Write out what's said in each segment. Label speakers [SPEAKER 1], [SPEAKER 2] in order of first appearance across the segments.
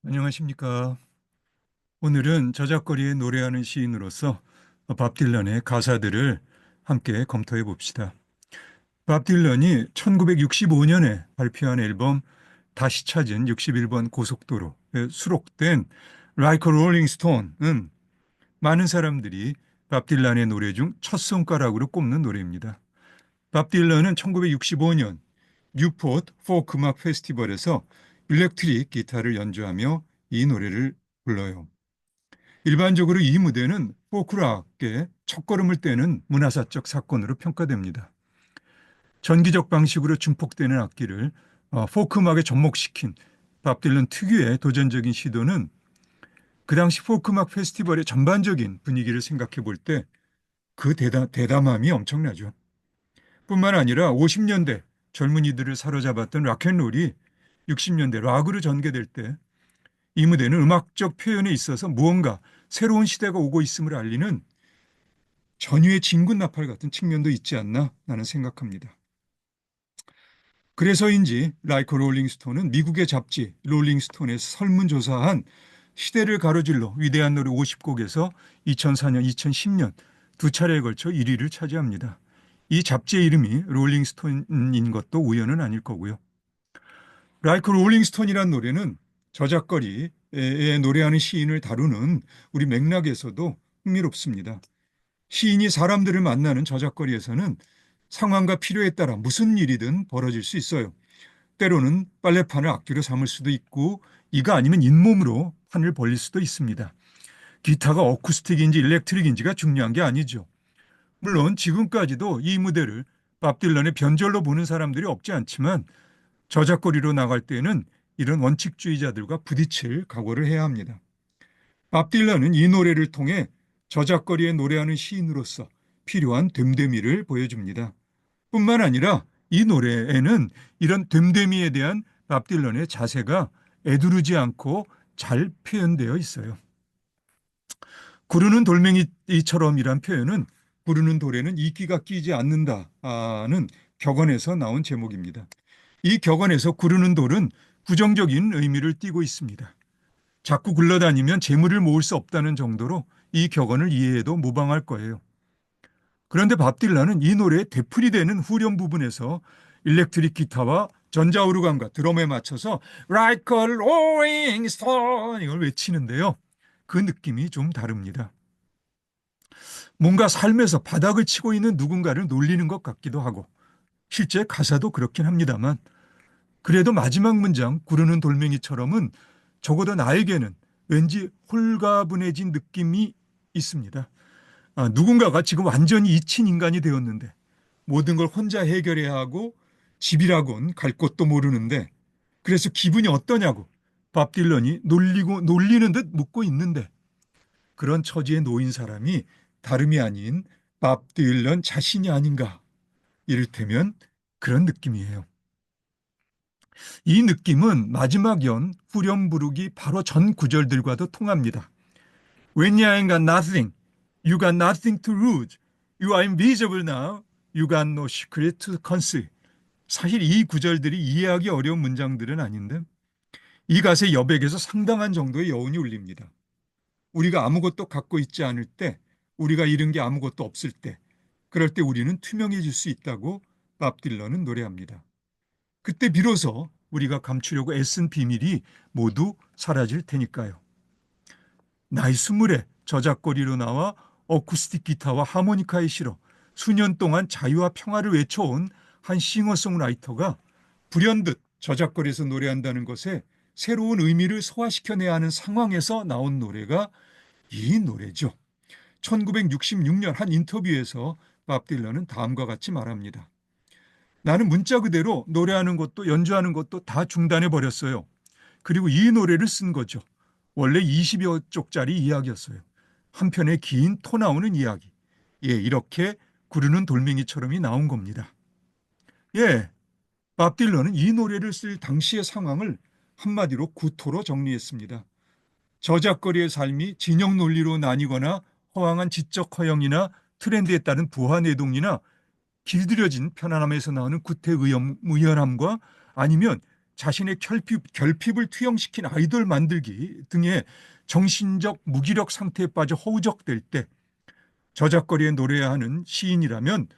[SPEAKER 1] 안녕하십니까. 오늘은 저작거리에 노래하는 시인으로서 밥 딜런의 가사들을 함께 검토해 봅시다. 밥 딜런이 1965년에 발표한 앨범 다시 찾은 61번 고속도로에 수록된 Like a Rolling Stone은 많은 사람들이 밥 딜런의 노래 중 첫 손가락으로 꼽는 노래입니다. 밥 딜런은 1965년 뉴포트 포크 음악 페스티벌에서 일렉트릭 기타를 연주하며 이 노래를 불러요. 일반적으로 이 무대는 포크락의 첫걸음을 떼는 문화사적 사건으로 평가됩니다. 전기적 방식으로 증폭되는 악기를 포크 음악에 접목시킨 밥 딜런 특유의 도전적인 시도는 그 당시 포크 음악 페스티벌의 전반적인 분위기를 생각해 볼 때 그 대담함이 엄청나죠. 뿐만 아니라 50년대 젊은이들을 사로잡았던 락앤롤이 60년대 락으로 전개될 때 이 무대는 음악적 표현에 있어서 무언가 새로운 시대가 오고 있음을 알리는 전유의 진군나팔 같은 측면도 있지 않나 나는 생각합니다. 그래서인지 라이커 롤링스톤은 미국의 잡지 롤링스톤에서 설문조사한 시대를 가로질러 위대한 노래 50곡에서 2004년, 2010년 두 차례에 걸쳐 1위를 차지합니다. 이 잡지의 이름이 롤링스톤인 것도 우연은 아닐 거고요. 라이커 롤링스톤이란 노래는 저작거리에 노래하는 시인을 다루는 우리 맥락에서도 흥미롭습니다. 시인이 사람들을 만나는 저작거리에서는 상황과 필요에 따라 무슨 일이든 벌어질 수 있어요. 때로는 빨래판을 악기로 삼을 수도 있고 이가 아니면 잇몸으로 판을 벌릴 수도 있습니다. 기타가 어쿠스틱인지 일렉트릭인지가 중요한 게 아니죠. 물론 지금까지도 이 무대를 밥 딜런의 변절로 보는 사람들이 없지 않지만 저작거리로 나갈 때는 이런 원칙주의자들과 부딪힐 각오를 해야 합니다. 밥 딜런은 이 노래를 통해 저작거리에 노래하는 시인으로서 필요한 됨됨이를 보여줍니다. 뿐만 아니라 이 노래에는 이런 됨됨이에 대한 밥 딜런의 자세가 애두르지 않고 잘 표현되어 있어요. 구르는 돌멩이처럼이란 표현은 부르는 돌에는 이끼가 끼지 않는다는 격언에서 나온 제목입니다. 이 격언에서 구르는 돌은 부정적인 의미를 띠고 있습니다. 자꾸 굴러다니면 재물을 모을 수 없다는 정도로 이 격언을 이해해도 무방할 거예요. 그런데 밥 딜런은 이 노래의 되풀이 되는 후렴 부분에서 일렉트릭 기타와 전자오르간과 드럼에 맞춰서 Like a Rolling Stone 이걸 외치는데요. 그 느낌이 좀 다릅니다. 뭔가 삶에서 바닥을 치고 있는 누군가를 놀리는 것 같기도 하고 실제 가사도 그렇긴 합니다만 그래도 마지막 문장 구르는 돌멩이처럼은 적어도 나에게는 왠지 홀가분해진 느낌이 있습니다. 누군가가 지금 완전히 잊힌 인간이 되었는데 모든 걸 혼자 해결해야 하고 집이라곤 갈 곳도 모르는데 그래서 기분이 어떠냐고 밥 딜런이 놀리는 듯 묻고 있는데 그런 처지에 놓인 사람이 다름이 아닌 밥 딜런 자신이 아닌가 이를테면 그런 느낌이에요. 이 느낌은 마지막 연 후렴 부르기 바로 전 구절들과도 통합니다. When you ain't got nothing, you got nothing to lose. You are invisible now. You got no secret to conceal. 사실 이 구절들이 이해하기 어려운 문장들은 아닌데 이 가사의 여백에서 상당한 정도의 여운이 울립니다. 우리가 아무것도 갖고 있지 않을 때, 우리가 잃은 게 아무것도 없을 때, 그럴 때 우리는 투명해질 수 있다고 밥 딜런은 노래합니다. 그때 비로소 우리가 감추려고 애쓴 비밀이 모두 사라질 테니까요. 나이 20에 저작거리로 나와 어쿠스틱 기타와 하모니카에 실어 수년 동안 자유와 평화를 외쳐온 한 싱어송라이터가 불현듯 저작거리에서 노래한다는 것에 새로운 의미를 소화시켜내야 하는 상황에서 나온 노래가 이 노래죠. 1966년 한 인터뷰에서 밥 딜런은 다음과 같이 말합니다. 나는 문자 그대로 노래하는 것도 연주하는 것도 다 중단해 버렸어요. 그리고 이 노래를 쓴 거죠. 원래 20여 쪽짜리 이야기였어요. 한 편의 긴 토 나오는 이야기. 예, 이렇게 구르는 돌멩이처럼이 나온 겁니다. 예, 밥 딜런은 이 노래를 쓸 당시의 상황을 한마디로 구토로 정리했습니다. 저작거리의 삶이 진영 논리로 나뉘거나 허황한 지적 허영이나 트렌드에 따른 부하 내동이나 길들여진 편안함에서 나오는 구태의연함과 아니면 자신의 결핍을 투영시킨 아이돌 만들기 등의 정신적 무기력 상태에 빠져 허우적될 때 저작거리에 노래해야 하는 시인이라면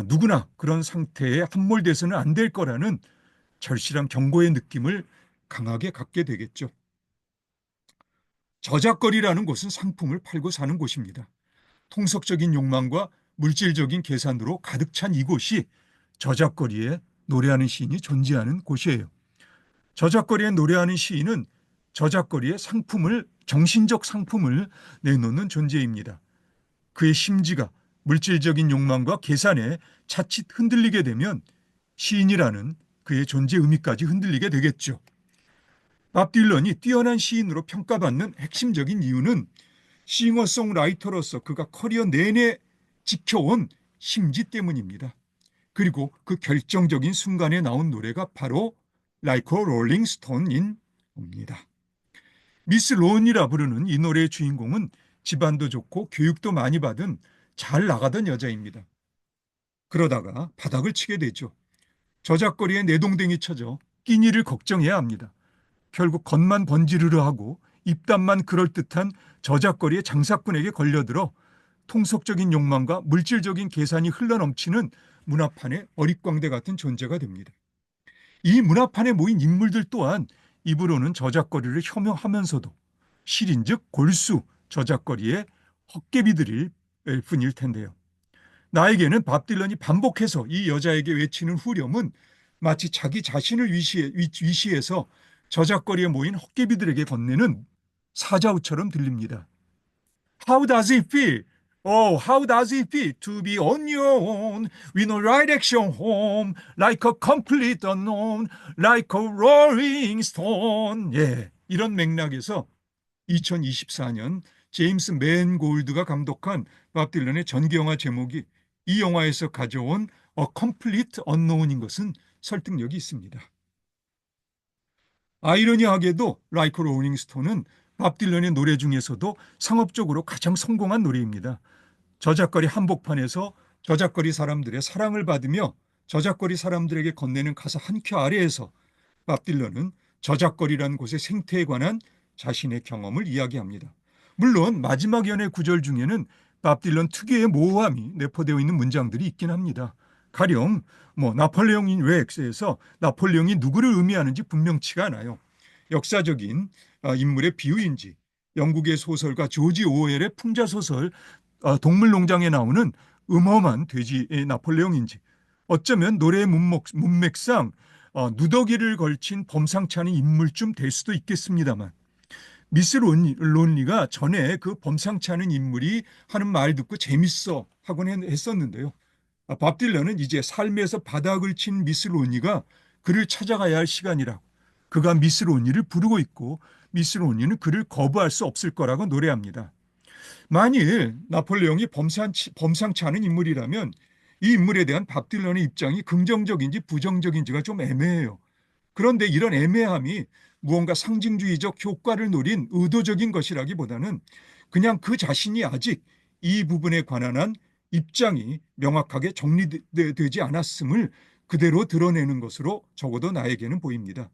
[SPEAKER 1] 누구나 그런 상태에 함몰돼서는 안 될 거라는 절실한 경고의 느낌을 강하게 갖게 되겠죠. 저작거리라는 곳은 상품을 팔고 사는 곳입니다. 통속적인 욕망과 물질적인 계산으로 가득 찬 이곳이 저작거리에 노래하는 시인이 존재하는 곳이에요. 저작거리에 노래하는 시인은 저작거리의 상품을, 정신적 상품을 내놓는 존재입니다. 그의 심지가 물질적인 욕망과 계산에 자칫 흔들리게 되면 시인이라는 그의 존재 의미까지 흔들리게 되겠죠. 밥 딜런이 뛰어난 시인으로 평가받는 핵심적인 이유는 싱어송라이터로서 그가 커리어 내내 지켜온 심지 때문입니다. 그리고 그 결정적인 순간에 나온 노래가 바로 Like a Rolling Stone인 겁니다. 미스 론이라 부르는 이 노래의 주인공은 집안도 좋고 교육도 많이 받은 잘 나가던 여자입니다. 그러다가 바닥을 치게 되죠. 저작거리에 내동댕이 쳐져 끼니를 걱정해야 합니다. 결국 겉만 번지르르 하고 입담만 그럴듯한 저작거리의 장사꾼에게 걸려들어 통속적인 욕망과 물질적인 계산이 흘러넘치는 문화판의 어릿광대 같은 존재가 됩니다. 이 문화판에 모인 인물들 또한 입으로는 저작거리를 혐오하면서도 실인즉 골수 저작거리의 헛개비들일 뿐일 텐데요. 나에게는 밥 딜런이 반복해서 이 여자에게 외치는 후렴은 마치 자기 자신을 위시해서 저작거리에 모인 헛개비들에게 건네는 사자우처럼 들립니다. How does it feel? Oh, how does it feel to be on your own with no right action home like a complete unknown like a rolling stone. 예, 이런 맥락에서 2024년 제임스 맨골드가 감독한 밥 딜런의 전기영화 제목이 이 영화에서 가져온 A Complete Unknown인 것은 설득력이 있습니다. 아이러니하게도 Like a Rolling Stone은 밥 딜런의 노래 중에서도 상업적으로 가장 성공한 노래입니다. 저작거리 한복판에서 저작거리 사람들의 사랑을 받으며 저작거리 사람들에게 건네는 가사 한 큐 아래에서 밥 딜런은 저작거리라는 곳의 생태에 관한 자신의 경험을 이야기합니다. 물론 마지막 연의 구절 중에는 밥 딜런 특유의 모호함이 내포되어 있는 문장들이 있긴 합니다. 가령 나폴레옹인 렉스에서 나폴레옹이 누구를 의미하는지 분명치가 않아요. 역사적인 인물의 비유인지 영국의 소설가 조지 오웰의 풍자소설 동물농장에 나오는 음험한 돼지의 나폴레옹인지 어쩌면 노래의 문맥상 누더기를 걸친 범상치 않은 인물쯤 될 수도 있겠습니다만 미스 론리가 전에 그 범상치 않은 인물이 하는 말 듣고 재밌어 하곤 했었는데요. 밥 딜런은 이제 삶에서 바닥을 친 미스 론리가 그를 찾아가야 할 시간이라고 그가 미스 론리를 부르고 있고 미스 론리는 그를 거부할 수 없을 거라고 노래합니다. 만일 나폴레옹이 범상치 않은 인물이라면 이 인물에 대한 밥 딜런의 입장이 긍정적인지 부정적인지가 좀 애매해요. 그런데 이런 애매함이 무언가 상징주의적 효과를 노린 의도적인 것이라기보다는 그냥 그 자신이 아직 이 부분에 관한 한 입장이 명확하게 정리되지 않았음을 그대로 드러내는 것으로 적어도 나에게는 보입니다.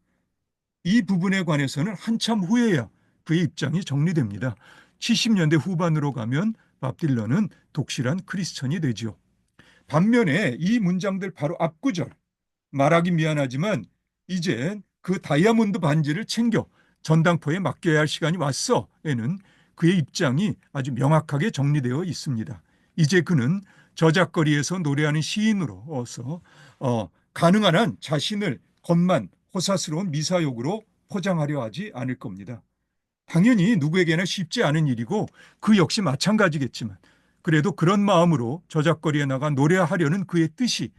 [SPEAKER 1] 이 부분에 관해서는 한참 후에야 그의 입장이 정리됩니다. 70년대 후반으로 가면 밥 딜런은 독실한 크리스천이 되지요. 반면에 이 문장들 바로 앞구절, 말하기 미안하지만 이젠 그 다이아몬드 반지를 챙겨 전당포에 맡겨야 할 시간이 왔어에는 그의 입장이 아주 명확하게 정리되어 있습니다. 이제 그는 저작거리에서 노래하는 시인으로서 가능한 한 자신을 겉만 호사스러운 미사욕으로 포장하려 하지 않을 겁니다. 당연히 누구에게나 쉽지 않은 일이고 그 역시 마찬가지겠지만 그래도 그런 마음으로 저작거리에 나가 노래하려는 그의 뜻이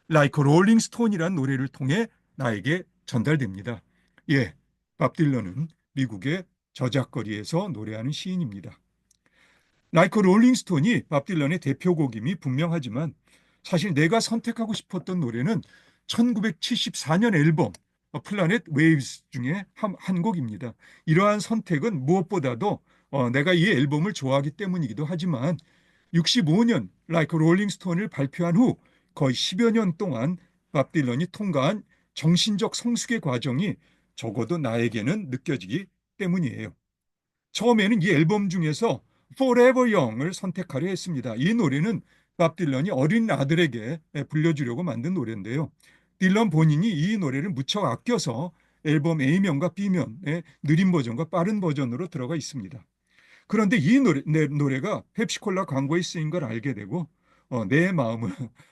[SPEAKER 1] Like a Rolling Stone이라는 노래를 통해 나에게 전달됩니다. 예, 밥 딜런은 미국의 저작거리에서 노래하는 시인입니다. Like a Rolling Stone이 밥 딜런의 대표곡임이 분명하지만 사실 내가 선택하고 싶었던 노래는 1974년 앨범 플라넷 웨이브스 중에 한 곡입니다. 이러한 선택은 무엇보다도 내가 이 앨범을 좋아하기 때문이기도 하지만 65년 Like a Rolling Stone을 발표한 후 거의 10여 년 동안 밥 딜런이 통과한 정신적 성숙의 과정이 적어도 나에게는 느껴지기 때문이에요. 처음에는 이 앨범 중에서 Forever Young을 선택하려 했습니다. 이 노래는 밥 딜런이 어린 아들에게 불려주려고 만든 노래인데요. 딜런 본인이 이 노래를 무척 아껴서 앨범 A면과 B면의 느린 버전과 빠른 버전으로 들어가 있습니다. 그런데 이 노래가 펩시콜라 광고에 쓰인 걸 알게 되고 내 마음을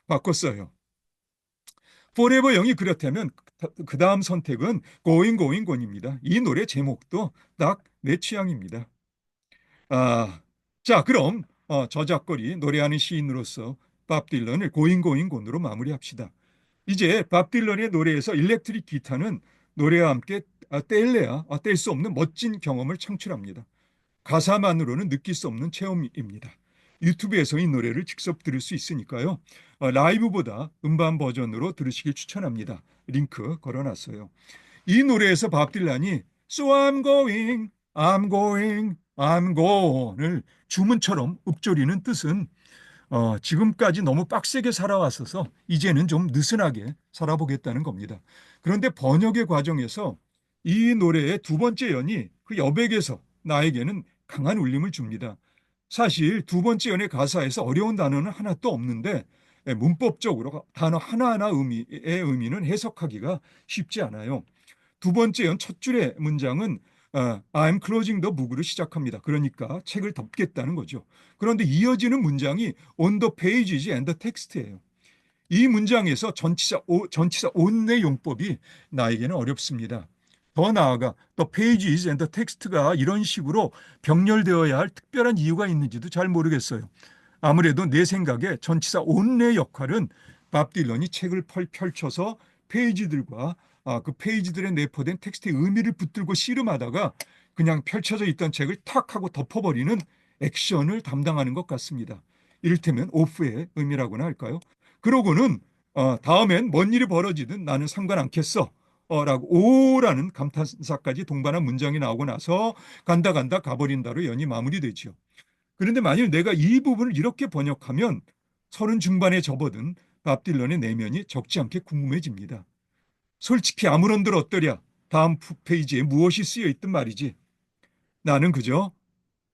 [SPEAKER 1] 바꿨어요. Forever Young이 그렇다면 그 다음 선택은 Going Going Gone입니다. 이 노래 제목도 딱 내 취향입니다. 아, 자, 그럼 저작거리 노래하는 시인으로서 밥 딜런을 고잉 고잉 곤으로 마무리합시다. 이제 밥 딜런의 노래에서 일렉트릭 기타는 노래와 함께 뗄래야 뗄 수 없는 멋진 경험을 창출합니다. 가사만으로는 느낄 수 없는 체험입니다. 유튜브에서 이 노래를 직접 들을 수 있으니까요. 라이브보다 음반 버전으로 들으시길 추천합니다. 링크 걸어놨어요. 이 노래에서 밥 딜런이 So I'm going, I'm going, I'm going을 주문처럼 읊조리는 뜻은 지금까지 너무 빡세게 살아왔어서 이제는 좀 느슨하게 살아보겠다는 겁니다. 그런데 번역의 과정에서 이 노래의 두 번째 연이 그 여백에서 나에게는 강한 울림을 줍니다. 사실 두 번째 연의 가사에서 어려운 단어는 하나도 없는데 문법적으로 단어 하나하나 의미의 의미는 해석하기가 쉽지 않아요. 두 번째 연 첫 줄의 문장은 I'm closing the book으로 시작합니다. 그러니까 책을 덮겠다는 거죠. 그런데 이어지는 문장이 on the pages and the text예요. 이 문장에서 전치사 on의 용법이 나에게는 어렵습니다. 더 나아가 the pages and the text가 이런 식으로 병렬되어야 할 특별한 이유가 있는지도 잘 모르겠어요. 아무래도 내 생각에 전치사 on의 역할은 밥 딜런이 책을 펼쳐서 페이지들과 그 페이지들에 내포된 텍스트의 의미를 붙들고 씨름하다가 그냥 펼쳐져 있던 책을 탁 하고 덮어버리는 액션을 담당하는 것 같습니다. 이를테면 오프의 의미라고나 할까요? 그러고는 다음엔 뭔 일이 벌어지든 나는 상관 않겠어. 라고 오라는 감탄사까지 동반한 문장이 나오고 나서 간다 간다 가버린다로 연이 마무리되죠. 그런데 만일 내가 이 부분을 이렇게 번역하면 서른 중반에 접어든 밥 딜런의 내면이 적지 않게 궁금해집니다. 솔직히 아무런들 어떠랴 다음 페이지에 무엇이 쓰여 있든 말이지. 나는 그저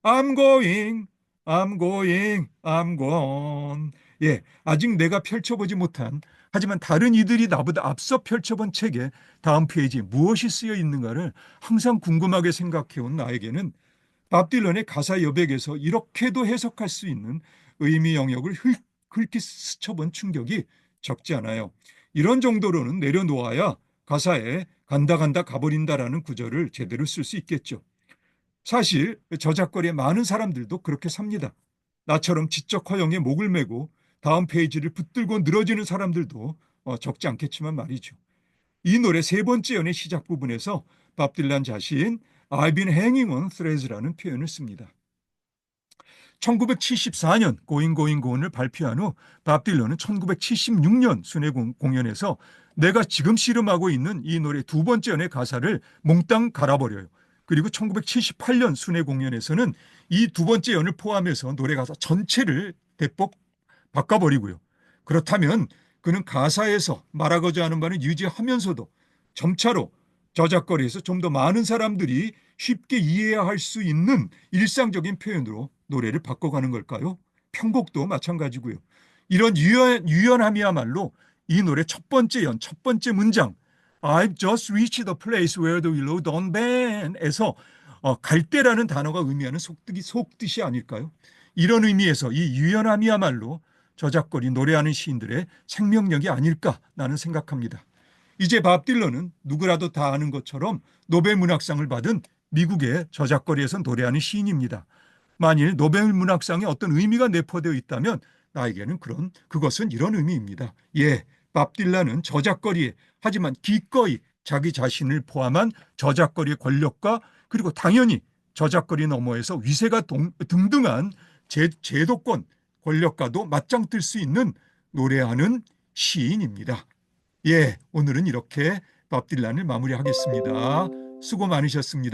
[SPEAKER 1] I'm going, I'm going, I'm gone. 예, 아직 내가 펼쳐보지 못한 하지만 다른 이들이 나보다 앞서 펼쳐본 책에 다음 페이지에 무엇이 쓰여 있는가를 항상 궁금하게 생각해온 나에게는 밥 딜런의 가사 여백에서 이렇게도 해석할 수 있는 의미 영역을 훑기 스쳐본 충격이 적지 않아요. 이런 정도로는 내려놓아야 가사에 간다 간다 가버린다라는 구절을 제대로 쓸 수 있겠죠. 사실 저작거리의 많은 사람들도 그렇게 삽니다. 나처럼 지적 허영에 목을 메고 다음 페이지를 붙들고 늘어지는 사람들도 적지 않겠지만 말이죠. 이 노래 세 번째 연의 시작 부분에서 밥 딜런 자신 I've been hanging on threads라는 표현을 씁니다. 1974년 Going Going Gone을 발표한 후 밥 딜런은 1976년 순회 공연에서 내가 지금 씨름하고 있는 이 노래 두 번째 연의 가사를 몽땅 갈아버려요. 그리고 1978년 순회 공연에서는 이 두 번째 연을 포함해서 노래 가사 전체를 대폭 바꿔버리고요. 그렇다면 그는 가사에서 말하고자 하는 바는 유지하면서도 점차로 저작거리에서 좀 더 많은 사람들이 쉽게 이해할 수 있는 일상적인 표현으로 노래를 바꿔가는 걸까요? 편곡도 마찬가지고요. 이런 유연함이야말로 이 노래 첫 번째 연, 첫 번째 문장 I've just reached the place where the willow don't bend에서 갈대라는 단어가 의미하는 속뜻이 아닐까요? 이런 의미에서 이 유연함이야말로 저작거리 노래하는 시인들의 생명력이 아닐까 나는 생각합니다. 이제 밥 딜런은 누구라도 다 아는 것처럼 노벨 문학상을 받은 미국의 저작거리에서 노래하는 시인입니다. 만일 노벨 문학상에 어떤 의미가 내포되어 있다면 나에게는 그것은 이런 의미입니다. 예, 밥 딜런은 저작거리에 하지만 기꺼이 자기 자신을 포함한 저작거리의 권력과 그리고 당연히 저작거리 너머에서 위세가 등등한 제도권 권력과도 맞짱 뜰 수 있는 노래하는 시인입니다. 예, 오늘은 이렇게 밥 딜런을 마무리하겠습니다. 수고 많으셨습니다.